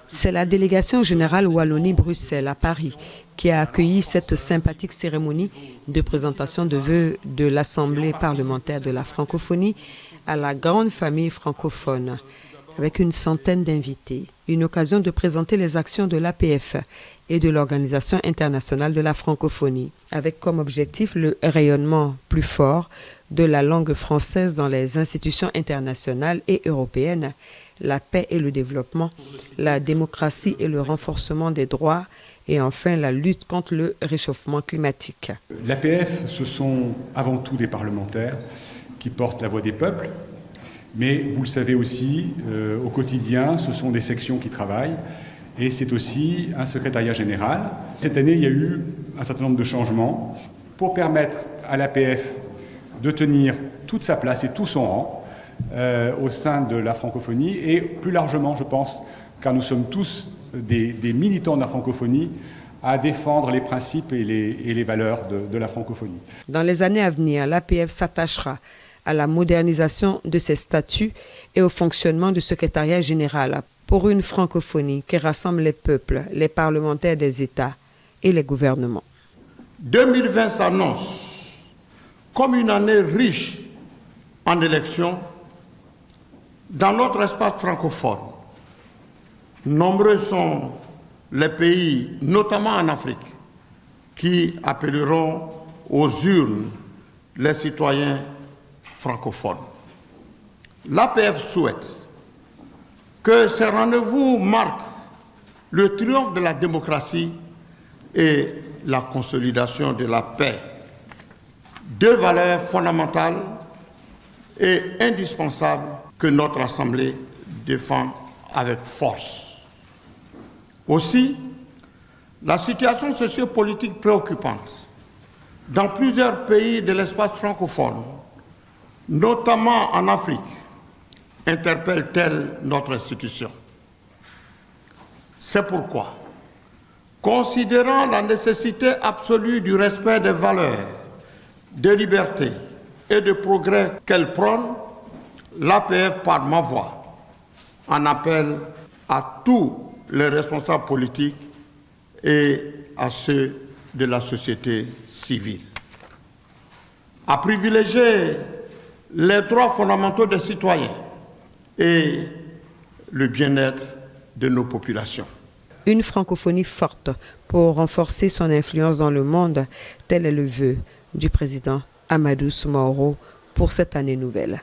C'est la délégation générale Wallonie-Bruxelles à Paris qui a accueilli cette sympathique cérémonie de présentation de vœux de l'Assemblée parlementaire de la francophonie à la grande famille francophone, avec une centaine d'invités. Une occasion de présenter les actions de l'APF et de l'Organisation internationale de la francophonie, avec comme objectif le rayonnement plus fort de la langue française dans les institutions internationales et européennes, la paix et le développement, la démocratie et le renforcement des droits, et enfin la lutte contre le réchauffement climatique. L'APF, ce sont avant tout des parlementaires qui portent la voix des peuples, mais vous le savez aussi, au quotidien, ce sont des sections qui travaillent, et c'est aussi un secrétariat général. Cette année, il y a eu un certain nombre de changements pour permettre à l'APF de tenir toute sa place et tout son rang au sein de la francophonie, et plus largement, je pense, car nous sommes tous des militants de la francophonie, à défendre les principes et les valeurs de la francophonie. Dans les années à venir, l'APF s'attachera à la modernisation de ses statuts et au fonctionnement du secrétariat général pour une francophonie qui rassemble les peuples, les parlementaires des États et les gouvernements. 2020 s'annonce comme une année riche en élections dans notre espace francophone. Nombreux sont les pays, notamment en Afrique, qui appelleront aux urnes les citoyens francophones. L'APF souhaite que ces rendez-vous marquent le triomphe de la démocratie et la consolidation de la paix, deux valeurs fondamentales et indispensables que notre Assemblée défend avec force. Aussi, la situation sociopolitique préoccupante dans plusieurs pays de l'espace francophone, notamment en Afrique, interpelle-t-elle notre institution. C'est pourquoi, considérant la nécessité absolue du respect des valeurs, de liberté et de progrès qu'elle prône, l'APF, par ma voix, en appelle à tous les responsables politiques et à ceux de la société civile à privilégier les droits fondamentaux des citoyens et le bien-être de nos populations. Une francophonie forte pour renforcer son influence dans le monde, tel est le vœu du président Amadou Soumaoro pour cette année nouvelle.